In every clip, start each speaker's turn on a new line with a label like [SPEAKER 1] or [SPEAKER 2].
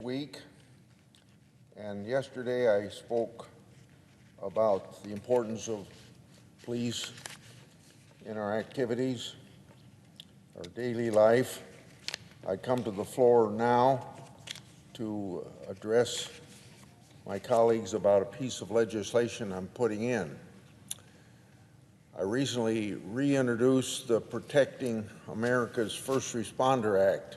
[SPEAKER 1] week, and yesterday I spoke about the importance of police in our activities, our daily life. I come to the floor now to address my colleagues about a piece of legislation I'm putting in. I recently reintroduced the Protecting America's First Responder Act,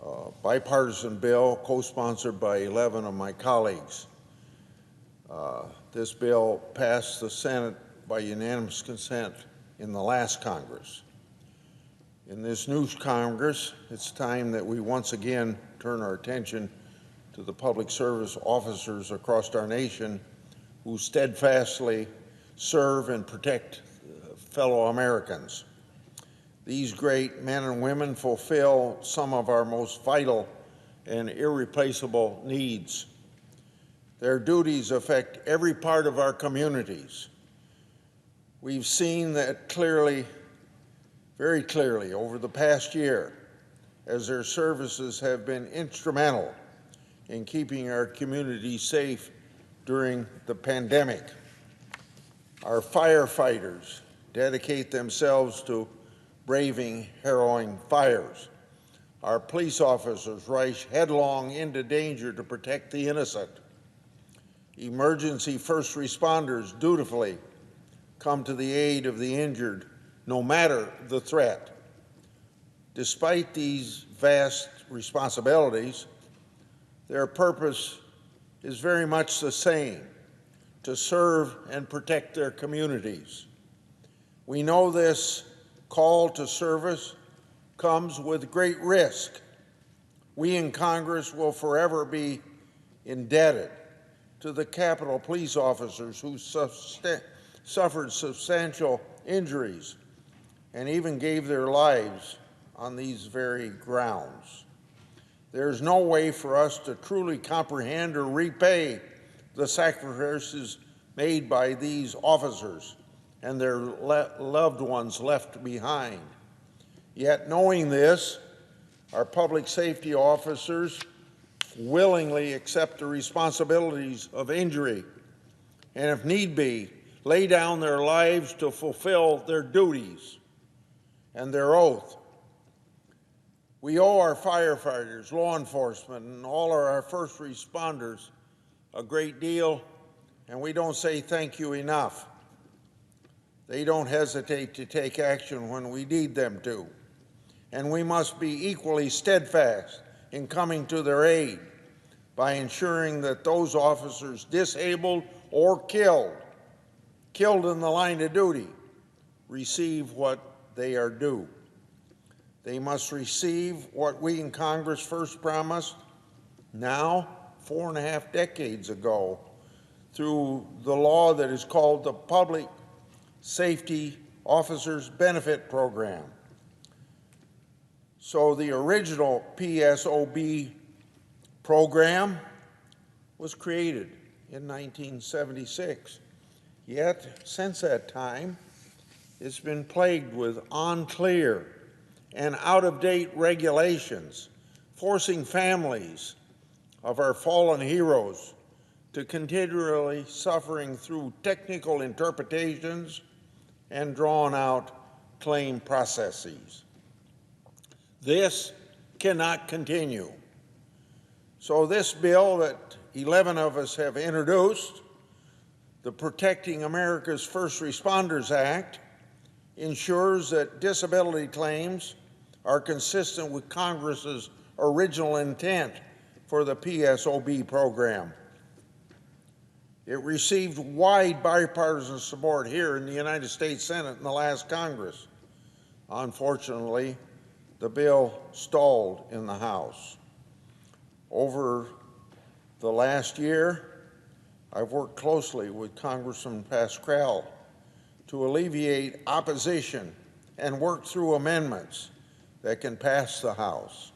[SPEAKER 1] a bipartisan bill co-sponsored by 11 of my colleagues. This bill passed the Senate by unanimous consent in the last Congress. In this new Congress, it's time that we once again turn our attention to the public service officers across our nation who steadfastly serve and protect fellow Americans. These great men and women fulfill some of our most vital and irreplaceable needs. Their duties affect every part of our communities. We've seen that clearly, very clearly, over the past year, as their services have been instrumental in keeping our communities safe during the pandemic. Our firefighters dedicate themselves to braving harrowing fires. Our police officers rush headlong into danger to protect the innocent. Emergency first responders dutifully come to the aid of the injured, no matter the threat. Despite these vast responsibilities, their purpose is very much the same: to serve and protect their communities. We know this call to service comes with great risk. We in Congress will forever be indebted to the Capitol police officers who suffered substantial injuries and even gave their lives on these very grounds. There's no way for us to truly comprehend or repay the sacrifices made by these officers and their loved ones left behind. Yet knowing this, our public safety officers willingly accept the responsibilities of injury and, if need be, lay down their lives to fulfill their duties and their oath. We owe our firefighters, law enforcement, and all of our first responders a great deal, and we don't say thank you enough. They don't hesitate to take action when we need them to, and we must be equally steadfast in coming to their aid by ensuring that those officers disabled or killed in the line of duty, receive what they are due. They must receive what we in Congress first promised now 4.5 decades ago through the law that is called the Public Safety Officers Benefit Program. So the original PSOB program was created in 1976. Yet, since that time, it's been plagued with unclear and out-of-date regulations, forcing families of our fallen heroes to continually suffering through technical interpretations and drawn-out claim processes. This cannot continue. So this bill that 11 of us have introduced, the Protecting America's First Responders Act, ensures that disability claims are consistent with Congress's original intent for the PSOB program. It received wide bipartisan support here in the United States Senate in the last Congress. Unfortunately, the bill stalled in the House. Over the last year, I've worked closely with Congressman Pascrell to alleviate opposition and work through amendments that can pass the House.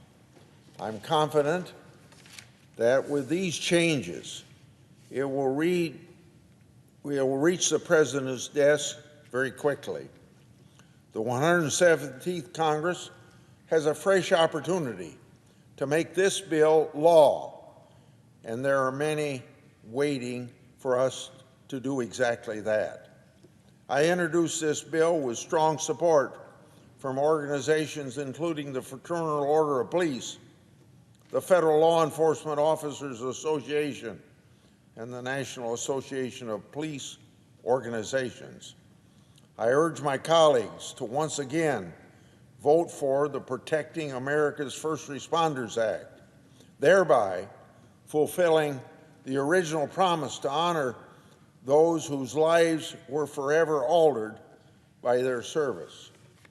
[SPEAKER 1] I'm confident that with these changes, it will reach the President's desk very quickly. The 117th Congress has a fresh opportunity to to make this bill law, and there are many waiting for us to do exactly that. I introduced this bill with strong support from organizations including the Fraternal Order of Police, the Federal Law Enforcement Officers Association, and the National Association of Police Organizations. I urge my colleagues to once again vote for the Protecting America's First Responders Act, thereby fulfilling the original promise to honor those whose lives were forever altered by their service.